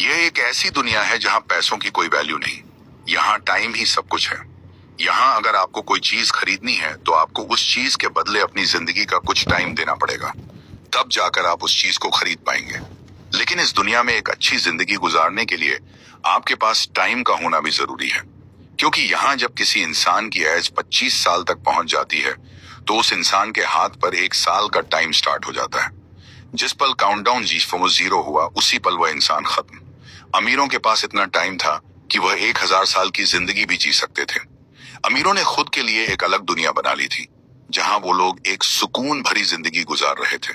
यह एक ऐसी दुनिया है जहां पैसों की कोई वैल्यू नहीं। यहाँ टाइम ही सब कुछ है। यहाँ अगर आपको कोई चीज खरीदनी है तो आपको उस चीज के बदले अपनी जिंदगी का कुछ टाइम देना पड़ेगा, तब जाकर आप उस चीज को खरीद पाएंगे। लेकिन इस दुनिया में एक अच्छी जिंदगी गुजारने के लिए आपके पास टाइम का होना भी जरूरी है, क्योंकि यहाँ जब किसी इंसान की एज 25 साल तक पहुंच जाती है तो उस इंसान के हाथ पर एक साल का टाइम स्टार्ट हो जाता है। जिस पल काउंटडाउन जीरो हुआ उसी पल वह इंसान खत्म। अमीरों के पास इतना टाइम था कि वह 1000 साल की जिंदगी भी जी सकते थे। अमीरों ने खुद के लिए एक अलग दुनिया बना ली थी जहां वो लोग एक सुकून भरी जिंदगी गुजार रहे थे।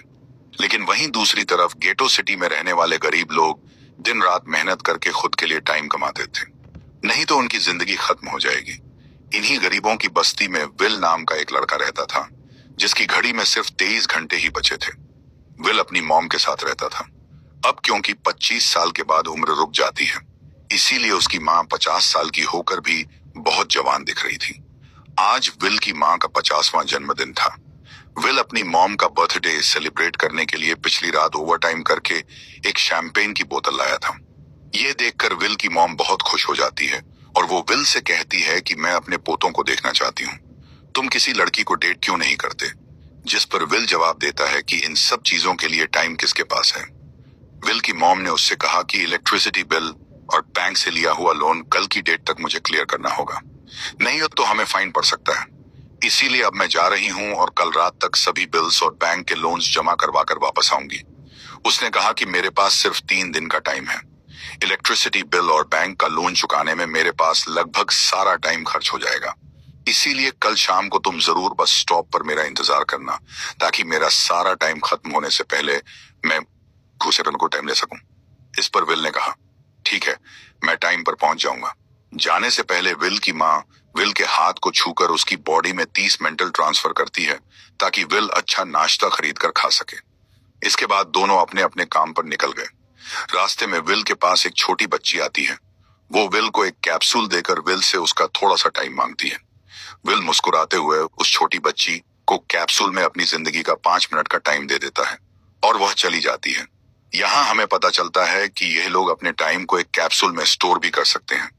लेकिन वहीं दूसरी तरफ गेटो सिटी में रहने वाले गरीब लोग दिन रात मेहनत करके खुद के लिए टाइम कमाते थे, नहीं तो उनकी जिंदगी खत्म हो जाएगी। इन्हीं गरीबों की बस्ती में विल नाम का एक लड़का रहता था, जिसकी घड़ी में सिर्फ 23 घंटे ही बचे थे। विल अपनी मॉम के साथ रहता था। अब क्योंकि 25 साल के बाद उम्र रुक जाती है, इसीलिए उसकी माँ 50 साल की होकर भी बहुत जवान दिख रही थी। आज विल की माँ का 50वां जन्मदिन था। विल अपनी मॉम का बर्थडे सेलिब्रेट करने के लिए पिछली रात ओवरटाइम करके एक शैंपेन की बोतल लाया था। ये देखकर विल की मॉम बहुत खुश हो जाती है और वो विल से कहती है कि मैं अपने पोतों को देखना चाहती हूँ, तुम किसी लड़की को डेट क्यों नहीं करते? जिस पर विल जवाब देता है कि इन सब चीजों के लिए टाइम किसके पास है। विल की मॉम ने उससे कहा कि इलेक्ट्रिसिटी बिल और बैंक से लिया हुआ लोन कल की डेट तक मुझे क्लियर करना होगा, नहीं तो हमें फाइन पड़ सकता है। इसीलिए अब मैं जा रही हूँ और कल रात तक सभी बिल्स और बैंक के लोन्स जमा करवा कर वापस आऊंगी। उसने कहा कि मेरे पास सिर्फ 3 दिन का टाइम है। इलेक्ट्रिसिटी बिल और बैंक का लोन चुकाने में मेरे पास लगभग सारा टाइम खर्च हो जाएगा। इसीलिए कल शाम को तुम जरूर बस स्टॉप पर मेरा इंतजार करना, ताकि मेरा सारा टाइम खत्म होने से पहले मैं दूसरे को टाइम ले सकूं। इस पर विल ने कहा, ठीक है, मैं टाइम पर पहुंच जाऊंगा। जाने से पहले विल की माँ विल के हाथ को छूकर उसकी बॉडी में 30 मेंटल ट्रांसफर करती है, ताकि विल अच्छा नाश्ता खरीद कर खा सके। इसके बाद दोनों अपने अपने काम पर निकल गए। रास्ते में विल के पास एक छोटी बच्ची आती है। वो विल को एक कैप्सूल देकर विल से उसका थोड़ा सा टाइम मांगती है। विल मुस्कुराते हुए उस छोटी बच्ची को कैप्सूल में अपनी जिंदगी का 5 मिनट का टाइम दे देता है और वह चली जाती है। यहाँ हमें पता चलता है कि यह लोग अपने टाइम को एक कैप्सूल में स्टोर भी कर सकते हैं,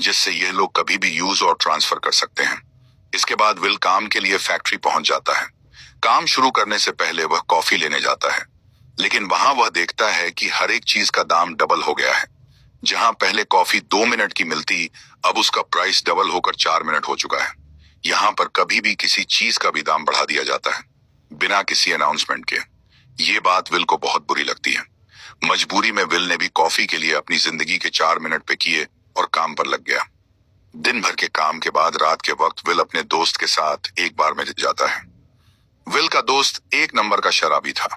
जिससे यह लोग कभी भी यूज और ट्रांसफर कर सकते हैं। इसके बाद विल काम के लिए फैक्ट्री पहुंच जाता है। काम शुरू करने से पहले वह कॉफी लेने जाता है, लेकिन वहां वह देखता है कि हर एक चीज का दाम डबल हो गया है। जहां पहले कॉफी 2 मिनट की मिलती, अब उसका प्राइस डबल होकर 4 मिनट हो चुका है। यहाँ पर कभी भी किसी चीज का भी दाम बढ़ा दिया जाता है, बिना किसी अनाउंसमेंट के। ये बात विल को बहुत बुरी लगती है। मजबूरी में विल ने भी कॉफी के लिए अपनी जिंदगी के 4 मिनट पे किए और काम पर लग गया। दिन भर के काम के बाद रात के वक्त विल अपने दोस्त के साथ एक बार में जाता है। विल का दोस्त एक नंबर का शराबी था।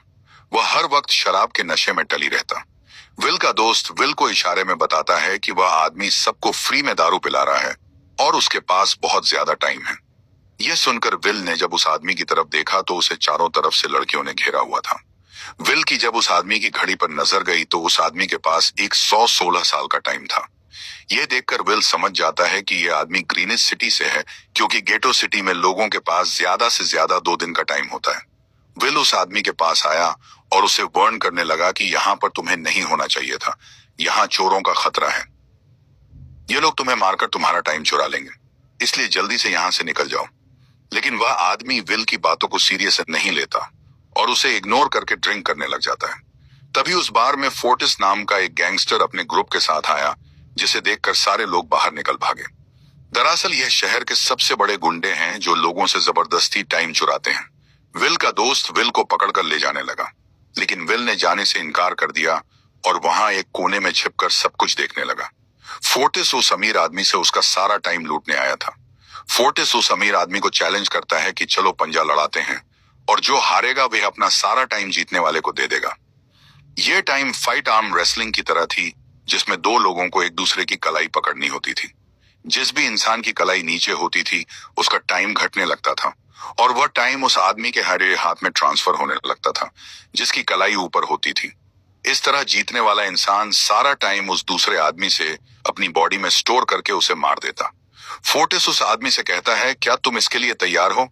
वह हर वक्त शराब के नशे में टली रहता। विल का दोस्त विल को इशारे में बताता है कि वह आदमी सबको फ्री में दारू पिला रहा है और उसके पास बहुत ज्यादा टाइम है। यह सुनकर विल ने जब उस आदमी की तरफ देखा तो उसे चारों तरफ से लड़कियों ने घेरा हुआ था। विल की जब उस आदमी की घड़ी पर नजर गई तो उस आदमी के पास 116 साल का टाइम था। यह देखकर विल समझ जाता है कि यह आदमी ग्रीनिच सिटी से है, क्योंकि गेटो सिटी में लोगों के पास ज्यादा से ज्यादा 2 दिन का टाइम होता है। विल उस आदमी के पास आया और उसे वार्न करने लगा कि यहाँ पर तुम्हें नहीं होना चाहिए था। यहाँ चोरों का खतरा है। ये लोग तुम्हें मारकर तुम्हारा टाइम चुरा लेंगे, इसलिए जल्दी से यहाँ से निकल जाओ। लेकिन वह आदमी विल की बातों को सीरियस नहीं लेता और उसे इग्नोर करके ड्रिंक करने लग जाता है। तभी उस बार में फोर्टिस नाम का एक गैंगस्टर अपने ग्रुप के साथ आया, जिसे देखकर सारे लोग बाहर निकल भागे। दरअसल यह शहर के सबसे बड़े गुंडे हैं जो लोगों से जबरदस्ती टाइम चुराते हैं। विल का दोस्त विल को पकड़कर ले जाने लगा, लेकिन विल ने जाने से इनकार कर दिया और वहां एक कोने में छिपकर सब कुछ देखने लगा। फोर्टिस उस अमीर आदमी से उसका सारा टाइम लूटने आया था। फोर्टिस उस अमीर आदमी को चैलेंज करता है कि चलो पंजा लड़ाते हैं, और जो हारेगा वह अपना सारा टाइम जीतने वाले को दे देगा। यह टाइम फाइट आर्म रेसलिंग की तरह थी, जिसमें 2 लोगों को एक दूसरे की कलाई पकड़नी होती थी। जिस भी इंसान की कलाई नीचे होती थी उसका टाइम घटने लगता था और वह टाइम उस आदमी के हरे हाथ में ट्रांसफर होने लगता था जिसकी कलाई ऊपर होती थी। इस तरह जीतने वाला इंसान सारा टाइम उस दूसरे आदमी से अपनी बॉडी में स्टोर करके उसे मार देता। फोर्टिस उस आदमी से कहता है, क्या तुम इसके लिए तैयार हो?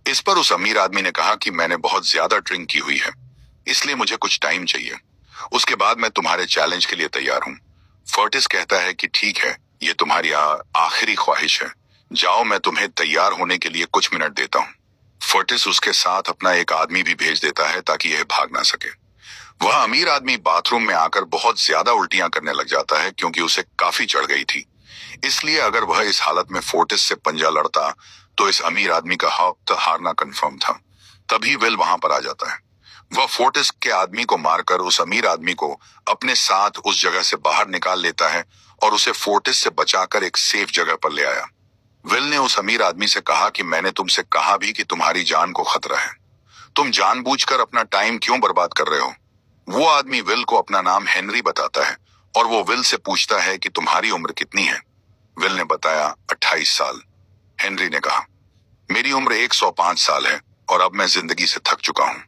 इस पर उस अमीर आदमी ने कहा कि मैंने बहुत ज्यादा ड्रिंक की हुई है, इसलिए मुझे कुछ टाइम चाहिए। उसके बाद मैं तुम्हारे चैलेंज के लिए तैयार हूँ। फर्टिस कहता है कि ठीक है, ये तुम्हारी आखिरी ख्वाहिश है। जाओ, मैं तुम्हें तैयार होने के लिए कुछ मिनट देता हूँ। फर्टिस उसके साथ अपना एक आदमी भी भेज देता है ताकि यह भाग ना सके। वह अमीर आदमी बाथरूम में आकर बहुत ज्यादा उल्टियां करने लग जाता है क्योंकि उसे काफी चढ़ गई थी। इसलिए अगर वह इस हालत में फोर्टिस से पंजा लड़ता तो इस अमीर आदमी का हारना कंफर्म था। तभी विल वहां पर आ जाता है। वह फोर्टिस के आदमी को मारकर उस अमीर आदमी को अपने साथ उस जगह से बाहर निकाल लेता है और उसे फोर्टिस से बचाकर एक सेफ जगह पर ले आया। विल ने उस अमीर आदमी से कहा कि मैंने तुमसे कहा भी कि तुम्हारी जान को खतरा है। तुम जानबूझकर अपना टाइम क्यों बर्बाद कर रहे हो? वो आदमी विल को अपना नाम हेनरी बताता है और वो विल से पूछता है कि तुम्हारी उम्र कितनी है? विल ने बताया 28 साल। हेनरी ने कहा, मेरी उम्र 105 साल है और अब मैं जिंदगी से थक चुका हूँ।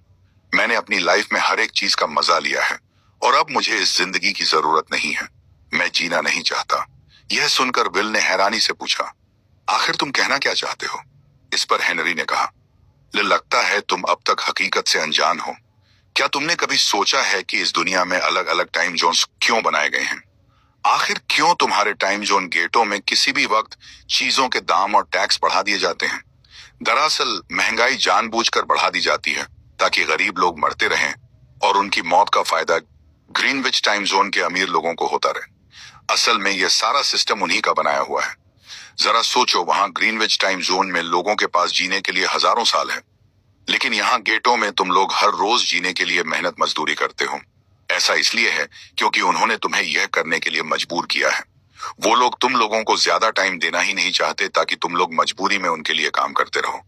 मैंने अपनी लाइफ में हर एक चीज का मजा लिया है और अब मुझे इस जिंदगी की जरूरत नहीं है। मैं जीना नहीं चाहता। यह सुनकर विल ने हैरानी से पूछा, आखिर तुम कहना क्या चाहते हो? इस पर हेनरी ने कहा, लगता है तुम अब तक हकीकत से अनजान हो। क्या तुमने कभी सोचा है कि इस दुनिया में अलग अलग टाइम जोन्स क्यों बनाए गए हैं? आखिर क्यों तुम्हारे टाइम जोन गेटों में किसी भी वक्त चीजों के दाम और टैक्स बढ़ा दिए जाते हैं? दरअसल महंगाई जानबूझकर बढ़ा दी जाती है ताकि गरीब लोग मरते रहें और उनकी मौत का फायदा ग्रीनविच टाइम जोन के अमीर लोगों को होता रहे। असल में यह सारा सिस्टम उन्हीं का बनाया हुआ है। जरा सोचो, वहां ग्रीनविच टाइम जोन में लोगों के पास जीने के लिए हजारों साल है, लेकिन यहाँ गेटों में तुम लोग हर रोज जीने के लिए मेहनत मजदूरी करते हो। ऐसा इसलिए है क्योंकि उन्होंने तुम्हें यह करने के लिए मजबूर किया है। वो लोग तुम लोगों को ज्यादा टाइम देना ही नहीं चाहते ताकि तुम लोग मजबूरी में उनके लिए काम करते रहो।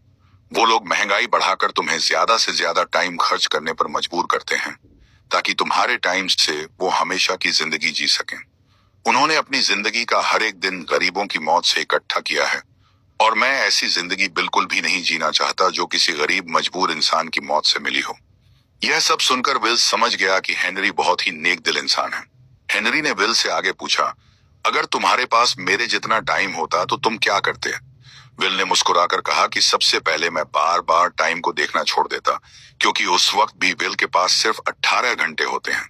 वो लोग महंगाई बढ़ाकर तुम्हें ज्यादा से ज्यादा टाइम खर्च करने पर मजबूर करते हैं ताकि तुम्हारे टाइम से वो हमेशा की जिंदगी जी सकें। उन्होंने अपनी जिंदगी का हर एक दिन गरीबों की मौत से इकट्ठा किया है और मैं ऐसी जिंदगी बिल्कुल भी नहीं जीना चाहता जो किसी गरीब मजबूर इंसान की मौत से मिली हो। यह सब सुनकर विल समझ गया कि हेनरी बहुत ही नेक दिल इंसान है। हेनरी ने विल से आगे पूछा, अगर तुम्हारे पास मेरे जितना टाइम होता तो तुम क्या करते? विल ने मुस्कुराकर कहा कि सबसे पहले मैं बार बार टाइम को देखना छोड़ देता, क्योंकि उस वक्त भी विल के पास सिर्फ 18 घंटे होते हैं।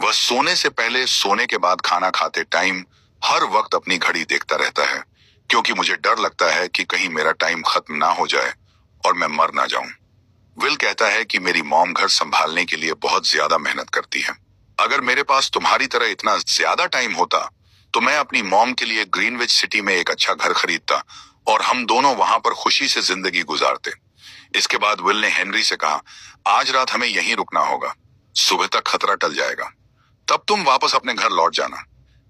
वह सोने से पहले, सोने के बाद खाना खाते टाइम हर वक्त अपनी घड़ी देखता रहता है, क्योंकि मुझे डर लगता है कि कहीं मेरा टाइम खत्म ना हो जाए और मैं मर ना जाऊं। विल कहता है कि मेरी मॉम घर संभालने के लिए बहुत ज्यादा मेहनत करती है। अगर मेरे पास तुम्हारी तरह इतना ज्यादा टाइम होता तो मैं अपनी मॉम के लिए ग्रीनविच सिटी में एक अच्छा घर खरीदता और हम दोनों वहां पर खुशी से जिंदगी गुजारते। इसके बाद विल ने हेनरी से कहा, आज रात हमें यहीं रुकना होगा। सुबह तक खतरा टल जाएगा, तब तुम वापस अपने घर लौट जाना।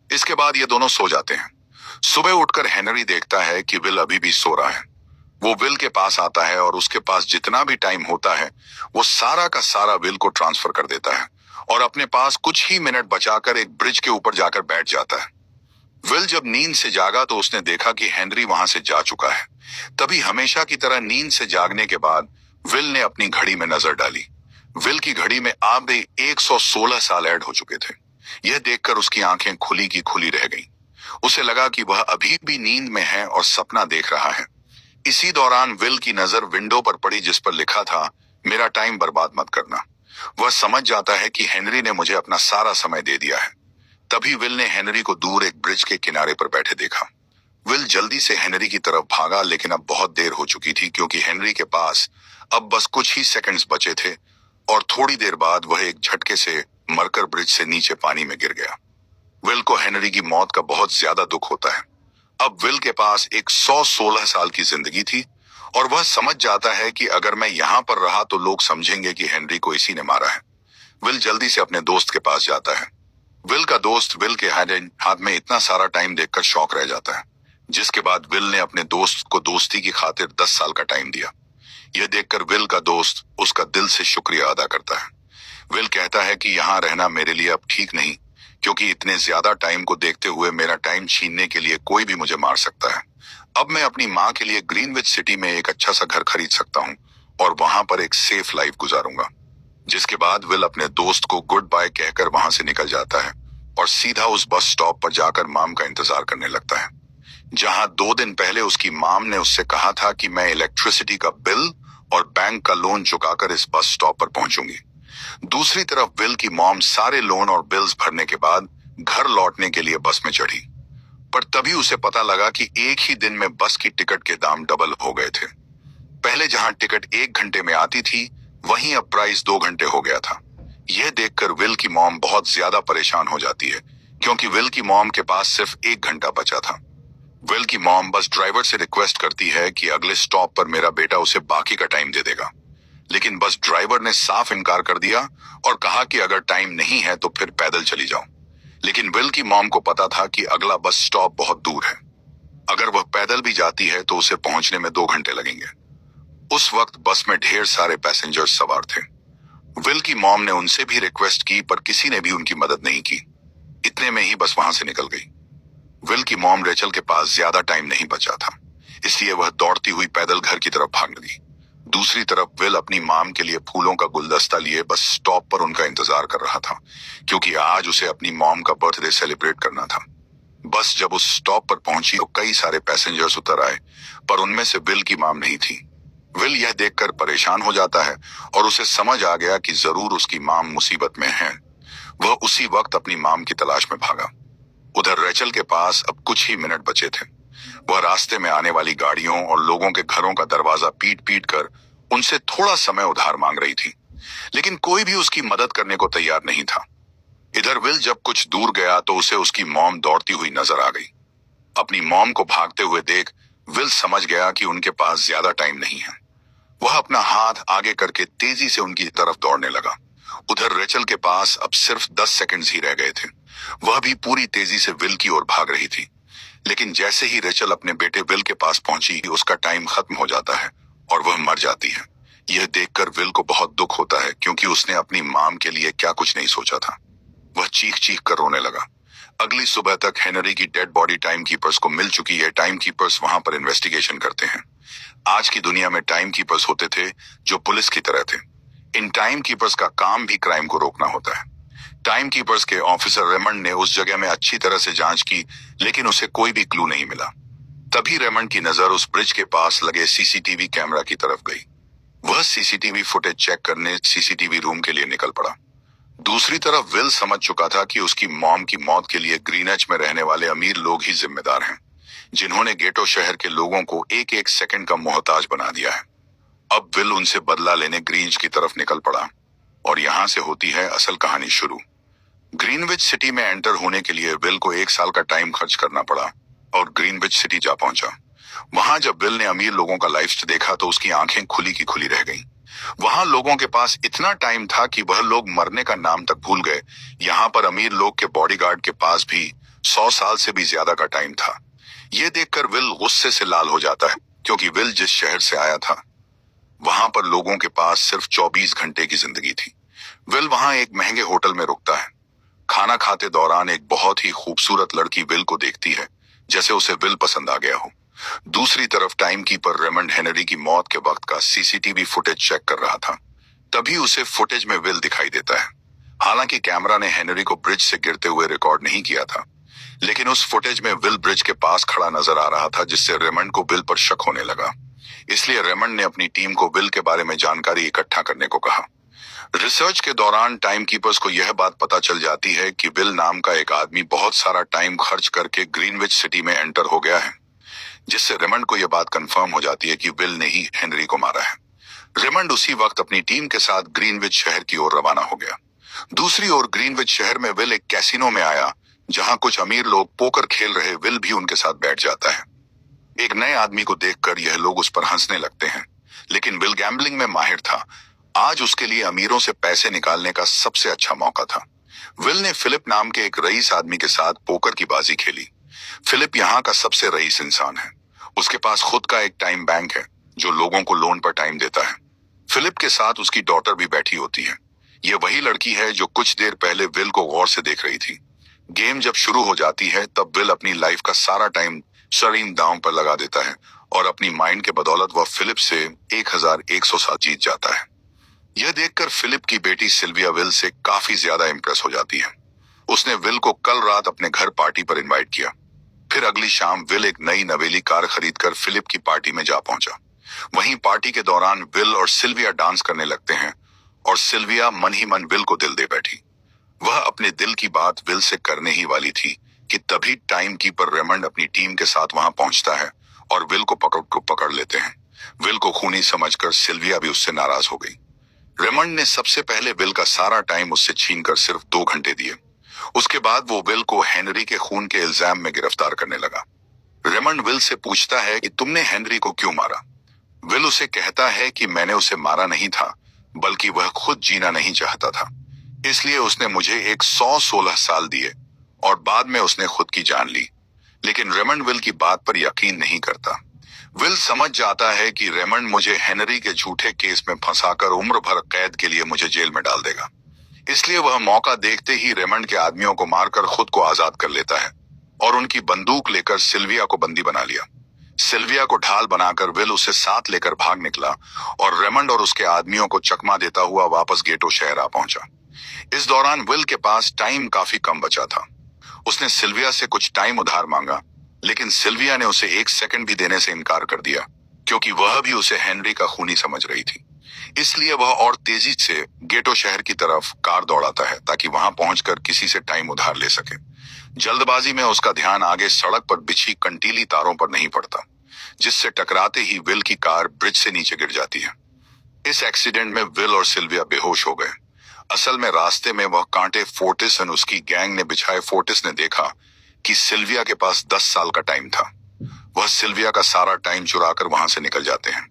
इसके बाद ये दोनों सो जाते हैं। सुबह उठकर हेनरी देखता है कि विल अभी भी सो रहा है। वो विल के पास आता है और उसके पास जितना भी टाइम होता है वो सारा का सारा विल को ट्रांसफर कर देता है और अपने पास कुछ ही मिनट बचाकर एक ब्रिज के ऊपर जाकर बैठ जाता है। विल जब नींद से जागा तो उसने देखा कि हेनरी वहां से जा चुका है। तभी हमेशा की तरह नींद से जागने के बाद विल ने अपनी घड़ी में नजर डाली। विल की घड़ी में अब 116 साल ऐड हो चुके थे। यह देखकर उसकी आंखें खुली की खुली रह गईं। उसे लगा कि वह अभी भी नींद में है और सपना देख रहा है। इसी दौरान विल की नजर विंडो पर पड़ी जिस पर लिखा था, मेरा टाइम बर्बाद मत करना। वह समझ जाता है कि हेनरी ने मुझे अपना सारा समय दे दिया है। तभी विल ने हेनरी को दूर एक ब्रिज के किनारे पर बैठे देखा। विल जल्दी से हेनरी की तरफ भागा, लेकिन अब बहुत देर हो चुकी थी क्योंकि हेनरी के पास अब बस कुछ ही सेकंड्स बचे थे और थोड़ी देर बाद वह एक झटके से मरकर ब्रिज से नीचे पानी में गिर गया। विल को हेनरी की मौत का बहुत ज्यादा दुख होता है। अब विल के पास 116 साल की जिंदगी थी और वह समझ जाता है कि अगर मैं यहाँ पर रहा तो लोग समझेंगे कि हेनरी को इसी ने मारा है। विल जल्दी से अपने दोस्त के पास जाता है। विल का दोस्त विल के हाथ में इतना सारा टाइम देखकर शॉक रह जाता है, जिसके बाद विल ने अपने दोस्त को दोस्ती की खातिर 10 साल का टाइम दिया। यह देखकर विल का दोस्त उसका दिल से शुक्रिया अदा करता है। विल कहता है कि यहाँ रहना मेरे लिए अब ठीक नहीं, क्योंकि इतने ज्यादा टाइम को देखते हुए मेरा टाइम छीनने के लिए कोई भी मुझे मार सकता है। अब मैं अपनी माँ के लिए ग्रीनविच सिटी में एक अच्छा सा घर खरीद सकता हूँ और वहां पर एक सेफ लाइफ गुजारूंगा। जिसके बाद विल अपने दोस्त को गुड बाय कहकर वहां से निकल जाता है और सीधा उस बस स्टॉप पर जाकर माम का इंतजार करने लगता है, जहां 2 दिन पहले उसकी माम ने उससे कहा था कि मैं इलेक्ट्रिसिटी का बिल और बैंक का लोन चुकाकर इस बस स्टॉप पर पहुंचूंगी। दूसरी तरफ विल की मॉम सारे लोन और बिल्स भरने के बाद घर लौटने के लिए बस में चढ़ी, पर तभी उसे पता लगा कि एक ही दिन में बस की टिकट के दाम डबल हो गए थे। पहले जहां टिकट 1 घंटे में आती थी, वहीं अब प्राइस 2 घंटे हो गया था। यह देखकर विल की मॉम बहुत ज्यादा परेशान हो जाती है, क्योंकि विल की मॉम के पास सिर्फ 1 घंटा बचा था। विल की मॉम बस ड्राइवर से रिक्वेस्ट करती है कि अगले स्टॉप पर मेरा बेटा उसे बाकी का टाइम दे देगा, लेकिन बस ड्राइवर ने साफ इनकार कर दिया और कहा कि अगर टाइम नहीं है तो फिर पैदल चली जाओ। लेकिन विल की मॉम को पता था कि अगला बस स्टॉप बहुत दूर है। अगर वह पैदल भी जाती है तो उसे पहुंचने में 2 घंटे लगेंगे। उस वक्त बस में ढेर सारे पैसेंजर्स सवार थे। विल की मॉम ने उनसे भी रिक्वेस्ट की, पर किसी ने भी उनकी मदद नहीं की। इतने में ही बस वहां से निकल गई। विल की मॉम रेचल के पास ज्यादा टाइम नहीं बचा था, इसलिए वह दौड़ती हुई पैदल घर की तरफ भाग लगी। दूसरी तरफ विल अपनी मॉम के लिए फूलों का गुलदस्ता लिए बस स्टॉप पर उनका इंतजार कर रहा था, क्योंकि आज उसे अपनी मॉम का बर्थडे सेलिब्रेट करना था। बस जब उस स्टॉप पर पहुंची तो कई सारे पैसेंजर्स उतर आए, पर उनमें से विल की मॉम नहीं थी। विल यह देखकर परेशान हो जाता है और उसे समझ आ गया कि जरूर उसकी मॉम मुसीबत में है। वह उसी वक्त अपनी मॉम की तलाश में भागा। उधर रेचल के पास अब कुछ ही मिनट बचे थे। वह रास्ते में आने वाली गाड़ियों और लोगों के घरों का दरवाजा पीट पीट कर उनसे थोड़ा समय उधार मांग रही थी, लेकिन कोई भी उसकी मदद करने को तैयार नहीं था। इधर विल जब कुछ दूर गया तो उसे उसकी मॉम दौड़ती हुई नजर आ गई। अपनी मॉम को भागते हुए देख विल समझ गया कि उनके पास ज्यादा टाइम नहीं है। वह अपना हाथ आगे करके तेजी से उनकी तरफ दौड़ने लगा। उधर रेचल के पास अब सिर्फ 10 सेकंड्स ही रह गए थे। वह भी पूरी तेजी से विल की ओर भाग रही थी, लेकिन जैसे ही रेचल अपने बेटे विल के पास पहुंची, उसका टाइम खत्म हो जाता है और वह मर जाती है। यह देखकर विल को बहुत दुख होता है, क्योंकि उसने अपनी मॉम के लिए क्या कुछ नहीं सोचा था। वह चीख चीख कर रोने लगा। अगली सुबह तक हेनरी की डेड बॉडी टाइम कीपर्स को मिल चुकी है। टाइम कीपर्स वहां पर इन्वेस्टिगेशन करते हैं। आज की दुनिया में टाइम कीपर्स होते थे जो पुलिस की तरह थे। इन टाइम कीपर्स का काम भी क्राइम को रोकना होता है। टाइम कीपर्स के ऑफिसर रेमंड ने उस जगह में अच्छी तरह से जांच की, लेकिन उसे कोई भी क्लू नहीं मिला। तभी रेमंड की नजर उस ब्रिज के पास लगे सीसीटीवी कैमरा की तरफ गई। वह सीसीटीवी फुटेज चेक करने सीसीटीवी रूम के लिए निकल पड़ा। दूसरी तरफ विल समझ चुका था कि उसकी मॉम की मौत के लिए ग्रीनविच में रहने वाले अमीर लोग ही जिम्मेदार हैं, जिन्होंने गेटो शहर के लोगों को एक एक सेकंड का मोहताज बना दिया है। अब विल उनसे बदला लेने ग्रीनविच की तरफ निकल पड़ा, और यहाँ से होती है असल कहानी शुरू। ग्रीनविच सिटी में एंटर होने के लिए विल को 1 साल का टाइम खर्च करना पड़ा और ग्रीनविच सिटी जा पहुंचा। वहां जब विल ने अमीर लोगों का लाइफ देखा तो उसकी आंखें खुली की खुली रह गईं। वहां लोगों के पास इतना टाइम था कि वह लोग मरने का नाम तक भूल गए। यहाँ पर अमीर लोग के बॉडीगार्ड के पास भी 100 साल से भी ज्यादा का टाइम था। यह देखकर विल गुस्से से लाल हो जाता है, क्योंकि विल जिस शहर से आया था वहां पर लोगों के पास सिर्फ 24 घंटे की जिंदगी थी। विल वहां एक महंगे होटल में रुकता है। खाना खाते दौरान एक बहुत ही खूबसूरत लड़की विल को देखती है, जैसे उसे विल पसंद आ गया हो। दूसरी तरफ टाइम कीपर रेमंड हेनरी की मौत के वक्त का सीसीटीवी फुटेज चेक कर रहा था। तभी उसे फुटेज में विल दिखाई देता है। हालांकि कैमरा ने हेनरी को ब्रिज से गिरते हुए रिकॉर्ड नहीं किया था, लेकिन उस फुटेज में विल ब्रिज के पास खड़ा नजर आ रहा था, जिससे रेमंड को विल पर शक होने लगा। इसलिए रेमंड ने अपनी टीम को विल के बारे में जानकारी इकट्ठा करने को कहा। रिसर्च के दौरान टाइम कीपर्स को यह बात पता चल जाती है कि विल नाम का एक आदमी बहुत सारा टाइम खर्च करके ग्रीनविच सिटी में एंटर हो गया है, जिससे रेमंड को यह बात कंफर्म हो जाती है कि विल ने ही हेनरी को मारा है। रेमंड उसी वक्त अपनी टीम के साथ ग्रीनविच शहर की ओर रवाना हो गया। दूसरी ओर ग्रीनविच शहर में विल एक कैसीनो में आया, जहां कुछ अमीर लोग पोकर खेल रहे। विल भी उनके साथ बैठ जाता है। एक नए आदमी को देखकर यह लोग उस पर हंसने लगते हैं, लेकिन विल गैम्बलिंग में माहिर था। आज उसके लिए अमीरों से पैसे निकालने का सबसे अच्छा मौका था। विल ने फिलिप नाम के एक रईस आदमी के साथ पोकर की बाजी खेली। फिलिप यहाँ का सबसे रईस इंसान है। उसके पास खुद का एक टाइम बैंक है जो लोगों को लोन पर टाइम देता है। फिलिप के साथ उसकी डॉटर भी बैठी होती है। ये वही लड़की है जो कुछ देर पहले विल को गौर से देख रही थी। गेम जब शुरू हो जाती है तब विल अपनी लाइफ का सारा टाइम सरीन दांव पर लगा देता है और अपनी माइंड के बदौलत वह फिलिप से 1107 जीत जाता है। यह देखकर फिलिप की बेटी सिल्विया विल से काफी ज्यादा इंप्रेस हो जाती है। उसने विल को कल रात अपने घर पार्टी पर इनवाइट किया। फिर अगली शाम विल एक नई नवेली कार खरीदकर फिलिप की पार्टी में जा पहुंचा। वहीं पार्टी के दौरान विल और सिल्विया डांस करने लगते हैं और सिल्विया मन ही मन विल को दिल दे बैठी। वह अपने दिल की बात विल से करने ही वाली थी कि तभी टाइम कीपर रेमंड अपनी टीम के साथ वहां पहुंचता है और विल को पकड़ लेते हैं। विल को खूनी समझकर सिल्विया भी उससे नाराज हो गई। रेमंड ने सबसे पहले विल का सारा टाइम उससे छीनकर सिर्फ 2 घंटे दिए। उसके बाद वो विल को हेनरी के खून के इल्जाम में गिरफ्तार करने लगा। रेमंड विल से पूछता है कि तुमने हेनरी को क्यों मारा। विल उसे कहता है कि मैंने उसे मारा नहीं था, बल्कि वह खुद जीना नहीं चाहता था, इसलिए उसने मुझे 116 साल दिए और बाद में उसने खुद की जान ली। लेकिन रेमंड विल की बात पर यकीन नहीं करता। विल समझ जाता है कि रेमंड मुझे हेनरी के झूठे केस में फंसाकर उम्र भर कैद के लिए मुझे जेल में डाल देगा, इसलिए वह मौका देखते ही रेमंड के आदमियों को मारकर खुद को आजाद कर लेता है और उनकी बंदूक लेकर सिल्विया को बंदी बना लिया। सिल्विया को ढाल बनाकर विल उसे साथ लेकर भाग निकला और रेमंड और उसके आदमियों को चकमा देता हुआ वापस गेटो शहर आ पहुंचा। इस दौरान विल के पास टाइम काफी कम बचा था। उसने सिल्विया से कुछ टाइम उधार मांगा, लेकिन सिल्विया ने उसे 1 सेकंड भी देने से इनकार कर दिया, क्योंकि वह भी उसे हेनरी का खूनी समझ रही थी। इसलिए वह और तेजी से गेटो शहर की तरफ कार दौड़ाता है ताकि वहां पहुंचकर किसी से टाइम उधार ले सके। जल्दबाजी में उसका ध्यान आगे सड़क पर बिछी कंटीली तारों पर नहीं पड़ता, जिससे टकराते ही विल की कार ब्रिज से नीचे गिर जाती है। इस एक्सीडेंट में विल और सिल्विया बेहोश हो गए। असल में रास्ते में वह कांटे फोर्टिस और उसकी गैंग ने बिछाए। फोर्टिस ने देखा कि सिल्विया के पास 10 साल का टाइम था। वह सिल्विया का सारा टाइम चुराकर वहां से निकल जाते हैं।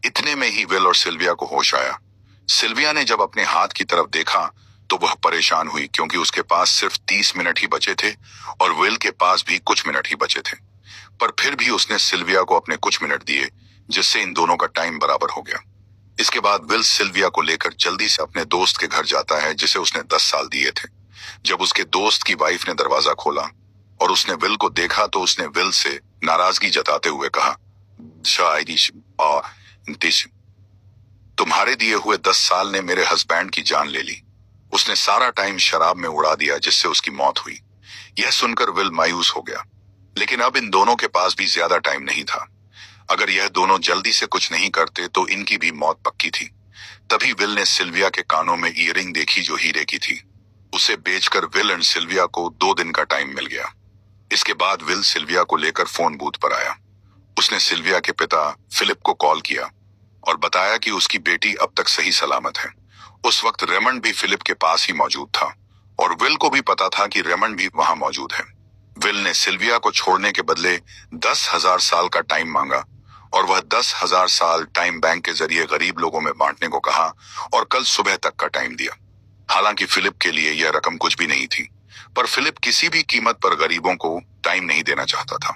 इतने में ही विल और सिल्विया को होश आया। सिल्विया ने जब अपने हाथ की तरफ देखा तो वह परेशान हुई, क्योंकि उसके पास सिर्फ 30 मिनट ही बचे थे और विल के पास भी कुछ मिनट ही बचे थे। पर फिर भी उसने सिल्विया को अपने कुछ मिनट दिए, जिससे इन दोनों का टाइम बराबर हो गया। इसके बाद विल सिल्विया को लेकर जल्दी से अपने दोस्त के घर जाता है, जिसे उसने 10 साल दिए थे। जब उसके दोस्त की वाइफ ने दरवाजा खोला और उसने विल को देखा तो उसने विल से नाराजगी जताते हुए कहा, तुम्हारे दिए हुए 10 साल ने मेरे हस्बैंड की जान ले ली। उसने सारा टाइम शराब में उड़ा दिया, जिससे उसकी मौत हुई। यह सुनकर विल मायूस हो गया, लेकिन अब इन दोनों के पास भी ज्यादा टाइम नहीं था। अगर यह दोनों जल्दी से कुछ नहीं करते तो इनकी भी मौत पक्की थी। तभी विल ने सिल्विया के कानों में ईयरिंग देखी जो हीरे की थी। उसे बेचकर विल एंड सिल्विया को 2 दिन का टाइम मिल गया। इसके बाद विल सिल्विया को लेकर फोन बूथ पर आया। उसने सिल्विया के पिता फिलिप को कॉल किया और बताया कि उसकी बेटी अब तक सही सलामत है। उस वक्त रेमंड भी फिलिप के पास ही मौजूद था और विल को भी पता था कि रेमंड भी वहां मौजूद है। विल ने सिल्विया को छोड़ने के बदले 10,000 साल का टाइम मांगा और वह 10,000 साल टाइम बैंक के जरिए गरीब लोगों में बांटने को कहा और कल सुबह तक का टाइम दिया। हालांकि फिलिप के लिए यह रकम कुछ भी नहीं थी, पर फिलिप किसी भी कीमत पर गरीबों को टाइम नहीं देना चाहता था।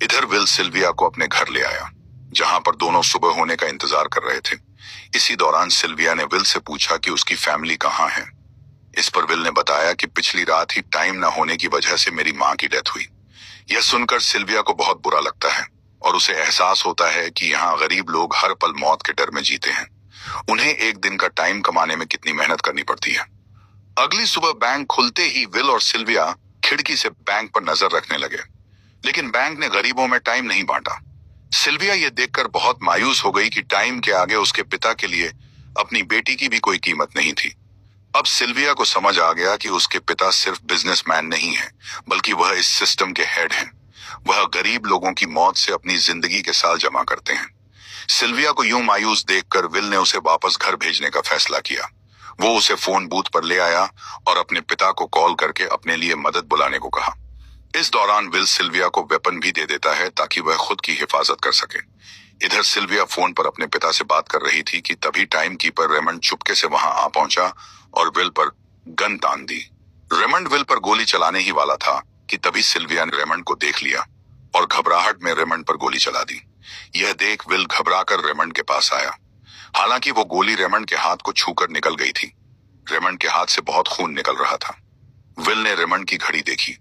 इधर विल सिल्विया को अपने घर ले आया, जहां पर दोनों सुबह होने का इंतजार कर रहे थे। इसी दौरान सिल्विया ने विल से पूछा कि उसकी फैमिली कहाँ है। इस पर विल ने बताया कि पिछली रात ही टाइम न होने की वजह से मेरी माँ की डेथ हुई। यह सुनकर सिल्विया को बहुत बुरा लगता है और उसे एहसास होता है कि यहाँ गरीब लोग हर पल मौत के डर में जीते हैं। उन्हें एक दिन का टाइम कमाने में कितनी मेहनत करनी पड़ती है। अगली सुबह बैंक खुलते ही विल और सिल्विया खिड़की से बैंक पर नजर रखने लगे, लेकिन बैंक ने गरीबों में टाइम नहीं बांटा। सिल्विया ये देखकर बहुत मायूस हो गई कि टाइम के आगे उसके पिता के लिए अपनी बेटी की भी कोई कीमत नहीं थी। अब सिल्विया को समझ आ गया कि उसके पिता सिर्फ बिजनेसमैन नहीं है, बल्कि वह इस सिस्टम के हेड हैं। वह गरीब लोगों की मौत से अपनी जिंदगी के साल जमा करते हैं। सिल्विया को यूं मायूस देखकर विल ने उसे वापस घर भेजने का फैसला किया। वो उसे फोन बूथ पर ले आया और अपने पिता को कॉल करके अपने लिए मदद बुलाने को कहा। इस दौरान विल सिल्विया को वेपन भी दे देता है ताकि वह खुद की हिफाजत कर सके। इधर सिल्विया फोन पर अपने पिता से बात कर रही थी कि तभी टाइम कीपर रेमंड चुपके से वहां आ पहुंचा और विल पर गन तान दी। रेमंड विल पर गोली चलाने ही वाला था कि तभी सिल्विया ने रेमंड को देख लिया और घबराहट में रेमंड पर गोली चला दी। यह देख विल घबराकर रेमंड के पास आया। हालांकि वो गोली रेमंड के हाथ को छूकर निकल गई थी। रेमंड के हाथ से बहुत खून निकल रहा था। विल ने रेमंड की घड़ी देखी।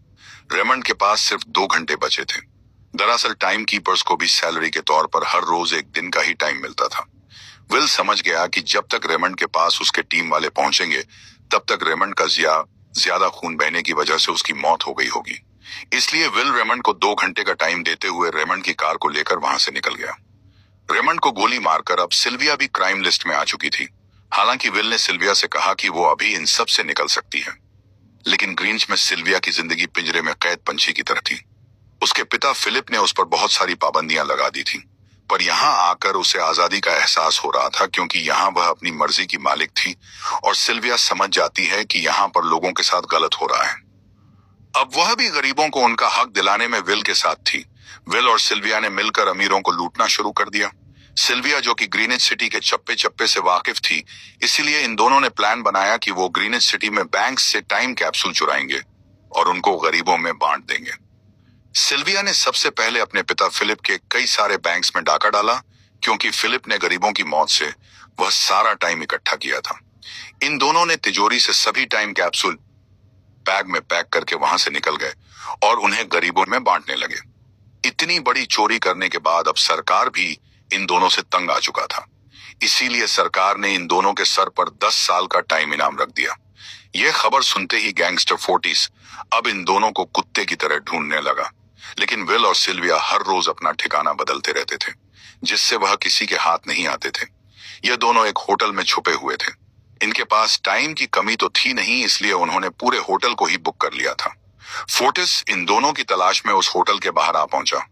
रेमंड के पास सिर्फ 2 घंटे बचे थे। दरअसल टाइम कीपर्स को भी सैलरी के तौर पर हर रोज एक दिन का ही टाइम मिलता था। विल समझ गया कि जब तक रेमंड के पास उसके टीम वाले पहुंचेंगे तब तक रेमंड का ज्यादा खून बहने की वजह से उसकी मौत हो गई होगी। इसलिए विल रेमंड को 2 घंटे का टाइम देते हुए रेमंड की कार को लेकर वहां से निकल गया। रेमंड को गोली मारकर अब सिल्विया भी क्राइम लिस्ट में आ चुकी थी। हालांकि विल ने सिल्विया से कहा कि वो अभी इन सब से निकल सकती है, लेकिन ग्रीन्च में सिल्विया की जिंदगी पिंजरे में कैद पंछी की तरह थी। उसके पिता फिलिप ने उस पर बहुत सारी पाबंदियां लगा दी थी, पर यहाँ आकर उसे आजादी का एहसास हो रहा था, क्योंकि यहाँ वह अपनी मर्जी की मालिक थी और सिल्विया समझ जाती है कि यहाँ पर लोगों के साथ गलत हो रहा है। अब वह भी गरीबों को उनका हक दिलाने में विल के साथ थी। विल और सिल्विया ने मिलकर अमीरों को लूटना शुरू कर दिया। सिल्विया, जो कि ग्रीनिच सिटी के चप्पे चप्पे से वाकिफ थी, इसीलिए इन दोनों ने प्लान बनाया कि वो ग्रीनिच सिटी में बैंक से टाइम कैप्सूल चुराएंगे और उनको गरीबों में बांट देंगे। सिल्विया ने सबसे पहले अपने पिता फिलिप के कई सारे बैंक्स में डाका डाला, क्योंकि फिलिप ने गरीबों की मौत से वह सारा टाइम इकट्ठा किया था। इन दोनों ने तिजोरी से सभी टाइम कैप्सूल बैग में पैक करके वहां से निकल गए और उन्हें गरीबों में बांटने लगे। इतनी बड़ी चोरी करने के बाद अब सरकार भी इन दोनों से तंग आ चुका था, इसीलिए सरकार ने इन दोनों के सर पर 10 साल का टाइम इनाम रख दिया। यह खबर सुनते ही गैंगस्टर फोर्टिस अब इन दोनों को कुत्ते की तरह ढूंढने लगा, लेकिन विल और सिल्विया हर रोज अपना ठिकाना बदलते रहते थे, जिससे वह किसी के हाथ नहीं आते थे। यह दोनों एक होटल में छुपे हुए थे। इनके पास टाइम की कमी तो थी नहीं, इसलिए उन्होंने पूरे होटल को ही बुक कर लिया था। फोर्टिस इन दोनों की तलाश में उस होटल के बाहर आ पहुंचा।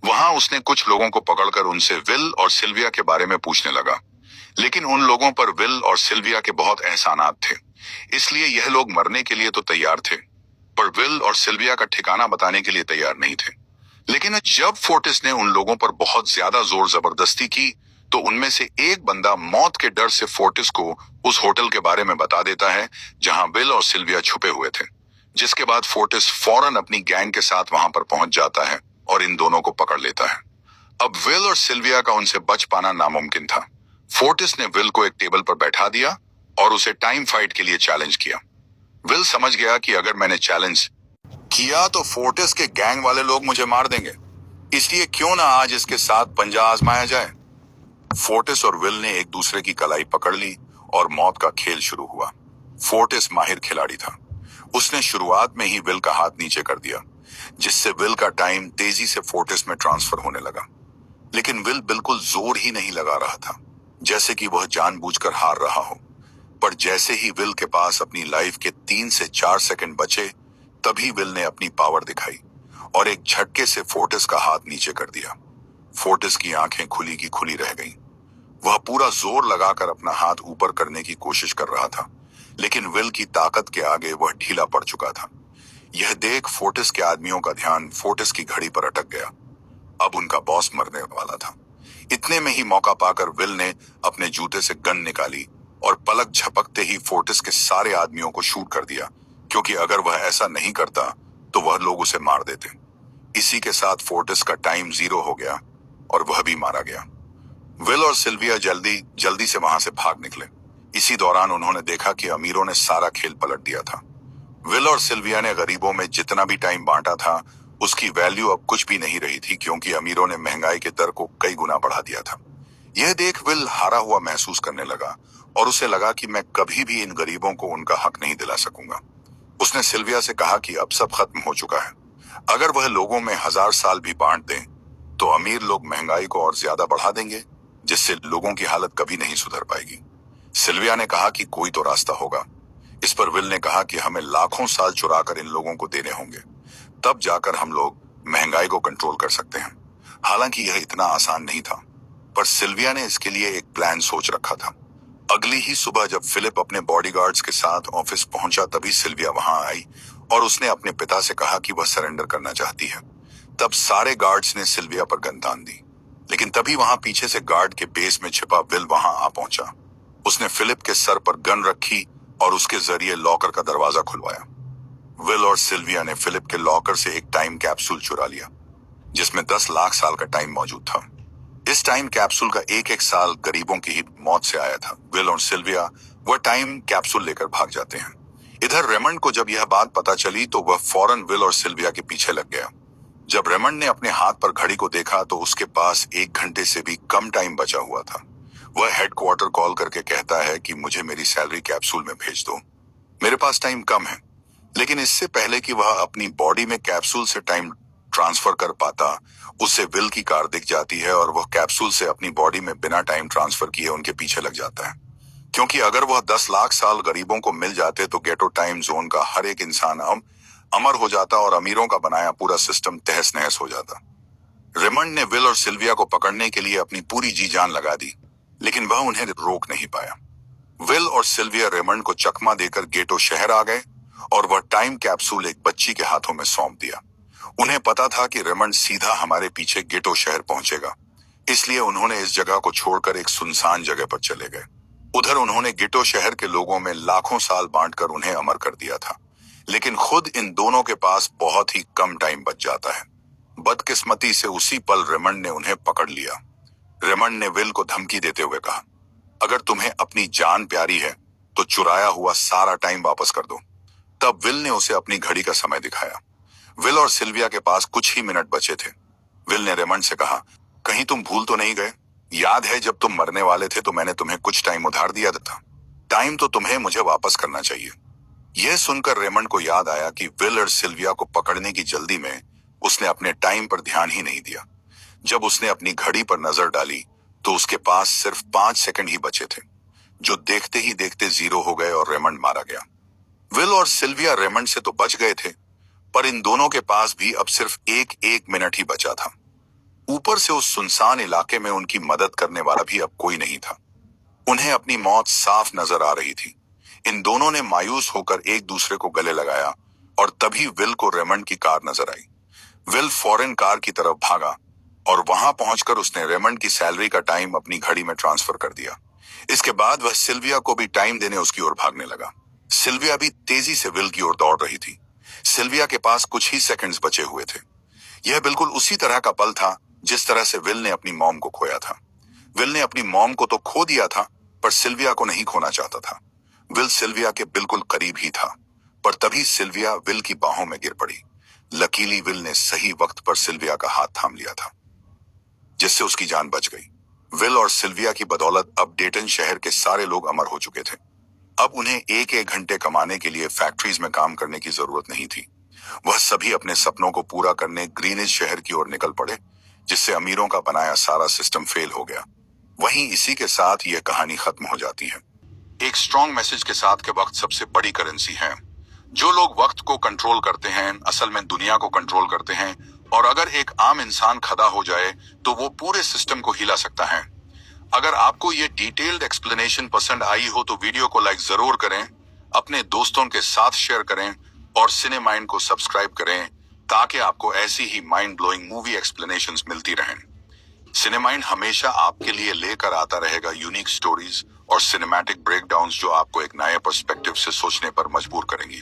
वहां उसने कुछ लोगों को पकड़कर उनसे विल और सिल्विया के बारे में पूछने लगा, लेकिन उन लोगों पर विल और सिल्विया के बहुत एहसानात थे, इसलिए यह लोग मरने के लिए तो तैयार थे, पर विल और सिल्विया का ठिकाना बताने के लिए तैयार नहीं थे। लेकिन जब फोर्टिस ने उन लोगों पर बहुत ज्यादा जोर जबरदस्ती की, तो उनमें से एक बंदा मौत के डर से फोर्टिस को उस होटल के बारे में बता देता है जहां विल और सिल्विया छुपे हुए थे, जिसके बाद फोर्टिस फौरन अपनी गैंग के साथ वहां पर पहुंच जाता है और इन दोनों को पकड़ लेता है। अब विल और सिल्विया का उनसे बच पाना नामुमकिन था। फोर्टिस ने विल को एक टेबल पर बैठा दिया और उसे टाइम फाइट के लिए चैलेंज किया। विल समझ गया कि अगर मैंने चैलेंज किया तो फोर्टिस के गैंग वाले लोग मुझे मार देंगे, इसलिए क्यों ना आज इसके साथ पंजा आजमाया जाए। फोर्टिस और विल ने एक दूसरे की कलाई पकड़ ली और मौत का खेल शुरू हुआ। फोर्टिस माहिर खिलाड़ी था। उसने शुरुआत में ही विल का हाथ नीचे कर दिया, जिससे विल का टाइम तेजी से फोर्टिस में ट्रांसफर होने लगा। लेकिन विल बिल्कुल जोर ही नहीं लगा रहा था, जैसे कि वह जानबूझकर हार रहा हो। पर जैसे ही विल के पास अपनी लाइफ के 3 से 4 सेकंड बचे, तभी विल ने अपनी पावर दिखाई और एक झटके से फोर्टिस का हाथ नीचे कर दिया। फोर्टिस की आंखें खुली की खुली रह गईं। वह पूरा जोर लगाकर अपना हाथ ऊपर करने की कोशिश कर रहा था, लेकिन विल की ताकत के आगे वह ढीला पड़ चुका था। यह देख फोर्टिस के आदमियों का ध्यान फोर्टिस की घड़ी पर अटक गया। अब उनका बॉस मरने वाला था। इतने में ही मौका पाकर विल ने अपने जूते से गन निकाली और पलक झपकते ही फोर्टिस के सारे आदमियों को शूट कर दिया, क्योंकि अगर वह ऐसा नहीं करता तो वह लोग उसे मार देते। इसी के साथ फोर्टिस का टाइम 0 हो गया और वह भी मारा गया। विल और सिल्विया जल्दी से वहां से भाग निकले। इसी दौरान उन्होंने देखा कि अमीरों ने सारा खेल पलट दिया था। विल और सिल्विया ने गरीबों में जितना भी टाइम बांटा था, उसकी वैल्यू अब कुछ भी नहीं रही थी, क्योंकि अमीरों ने महंगाई के दर को कई गुना बढ़ा दिया था। यह देख विल हारा हुआ महसूस करने लगा और उसे लगा कि मैं कभी भी इन गरीबों को उनका हक नहीं दिला सकूंगा। उसने सिल्विया से कहा कि अब सब खत्म हो चुका है। अगर वह लोगों में 1000 साल भी बांट दें, तो अमीर लोग महंगाई को और ज्यादा बढ़ा देंगे, जिससे लोगों की हालत कभी नहीं सुधर पाएगी। सिल्विया ने कहा कि कोई तो रास्ता होगा। इस पर विल ने कहा कि हमें लाखों साल चुरा कर इन लोगों को देने होंगे, तब जाकर हम लोग महंगाई को कंट्रोल कर सकते हैं। हालांकि यह इतना आसान नहीं था, पर सिल्विया ने इसके लिए एक प्लान सोच रखा था। अगली ही सुबह जब फिलिप अपने बॉडीगार्ड्स के साथ ऑफिस पहुंचा, तभी सिल्विया वहां आई और उसने अपने पिता से कहा कि वह सरेंडर करना चाहती है। तब सारे गार्ड्स ने सिल्विया पर गन तान दी, लेकिन तभी वहां पीछे से गार्ड के बेस में छिपा विल वहां आ पहुंचा। उसने फिलिप के सर पर गन रखी और उसके जरिए लॉकर का दरवाजा खुलवाया। विल और सिल्विया ने फिलिप के लॉकर से एक टाइम कैप्सूल चुरा लिया, जिसमें 10 लाख साल का टाइम मौजूद था। इस टाइम कैप्सूल का एक साल गरीबों की ही मौत से आया था। विल और सिल्विया वह टाइम कैप्सूल लेकर भाग जाते हैं। इधर रेमंड को जब यह बात पता चली, तो वह फौरन विल और सिल्विया के पीछे लग गया। जब रेमंड ने अपने हाथ पर घड़ी को देखा, तो उसके पास 1 घंटे से भी कम टाइम बचा हुआ था। वह हेडक्वार्टर कॉल करके कहता है कि मुझे मेरी सैलरी कैप्सूल में भेज दो, मेरे पास टाइम कम है। लेकिन इससे पहले कि वह अपनी बॉडी में कैप्सूल से टाइम ट्रांसफर कर पाता, उससे विल की कार दिख जाती है और वह कैप्सूल से अपनी बॉडी में बिना टाइम ट्रांसफर किए उनके पीछे लग जाता है। क्योंकि अगर वह 10 लाख साल गरीबों को मिल जाते तो गेटो टाइम जोन का हर एक इंसान अमर हो जाता और अमीरों का बनाया पूरा सिस्टम तहस नहस हो जाता। रेमंड ने विल और सिल्विया को पकड़ने के लिए अपनी पूरी जी जान लगा दी, लेकिन वह उन्हें रोक नहीं पाया। विल और सिल्विया रेमंड को चकमा देकर गेटो शहर आ गए और वह टाइम कैप्सूल एक बच्ची के हाथों में सौंप दिया। उन्हें पता था कि रेमंड सीधा हमारे पीछे गेटो शहर पहुंचेगा, इसलिए उन्होंने इस जगह को छोड़कर एक सुनसान जगह पर चले गए। उधर उन्होंने गेटो शहर के लोगों में लाखों साल बांटकर उन्हें अमर कर दिया था, लेकिन खुद इन दोनों के पास बहुत ही कम टाइम बच जाता है। बदकिस्मती से उसी पल रेमंड ने उन्हें पकड़ लिया। रेमंड ने विल को धमकी देते हुए कहा, अगर तुम्हें अपनी जान प्यारी है तो चुराया हुआ सारा टाइम वापस कर दो। तब विल ने उसे अपनी घड़ी का समय दिखाया। विल और सिल्विया के पास कुछ ही मिनट बचे थे। विल ने रेमंड से कहा, कहीं तुम भूल तो नहीं गए? याद है जब तुम मरने वाले थे तो मैंने तुम्हें कुछ टाइम उधार दिया था। टाइम तो तुम्हें मुझे वापस करना चाहिए। यह सुनकर रेमंड को याद आया कि विल और सिल्विया को पकड़ने की जल्दी में उसने अपने टाइम पर ध्यान ही नहीं दिया। जब उसने अपनी घड़ी पर नजर डाली तो उसके पास सिर्फ 5 सेकंड ही बचे थे, जो देखते ही देखते 0 हो गए और रेमंड मारा गया। विल और सिल्विया रेमंड से तो बच गए थे, पर इन दोनों के पास भी अब सिर्फ एक मिनट ही बचा था। ऊपर से उस सुनसान इलाके में उनकी मदद करने वाला भी अब कोई नहीं था। उन्हें अपनी मौत साफ नजर आ रही थी। इन दोनों ने मायूस होकर एक दूसरे को गले लगाया और तभी विल को रेमंड की कार नजर आई। विल फौरन कार की तरफ भागा और वहां पहुंचकर उसने रेमंड की सैलरी का टाइम अपनी घड़ी में ट्रांसफर कर दिया। इसके बाद वह सिल्विया को भी टाइम देने उसकी ओर भागने लगा। सिल्विया भी तेजी से विल की ओर दौड़ रही थी। सिल्विया के पास कुछ ही सेकंड्स बचे हुए थे। यह बिल्कुल उसी तरह का पल था जिस तरह से विल ने अपनी मॉम को खोया था। विल ने अपनी मॉम को तो खो दिया था, पर सिल्विया को नहीं खोना चाहता था। विल सिल्विया के बिल्कुल करीब ही था, पर तभी सिल्विया विल की बाहों में गिर पड़ी। लकीली विल ने सही वक्त पर सिल्विया का हाथ थाम लिया था, जिससे उसकी जान बच गई। विल और सिल्विया की बदौलत अब डेटन शहर के सारे लोग अमर हो चुके थे। अब उन्हें एक घंटे कमाने के लिए फैक्ट्रीज में काम करने की जरूरत नहीं थी। वह सभी अपने सपनों को पूरा करने ग्रीनिज शहर की ओर निकल पड़े, जिससे अमीरों का बनाया सारा सिस्टम फेल हो गया। वहीं इसी के साथ यह कहानी खत्म हो जाती है। एक स्ट्रॉन्ग मैसेज के साथ के वक्त सबसे बड़ी करेंसी है। जो लोग वक्त को कंट्रोल करते हैं असल में दुनिया को कंट्रोल करते हैं, और अगर एक आम इंसान खड़ा हो जाए तो वो पूरे सिस्टम को हिला सकता है। अगर आपको ये डिटेल्ड एक्सप्लेनेशन पसंद आई हो तो वीडियो को लाइक जरूर करें, अपने दोस्तों के साथ शेयर करें और सिनेमाइंड को सब्सक्राइब करें, ताकि आपको ऐसी ही माइंड ब्लोइंग मूवी एक्सप्लेनेशंस मिलती रहें। सिनेमाइंड हमेशा आपके लिए लेकर आता रहेगा यूनिक स्टोरीज और सिनेमैटिक ब्रेकडाउन्स, जो आपको एक नए पर्सपेक्टिव से सोचने पर मजबूर करेंगी।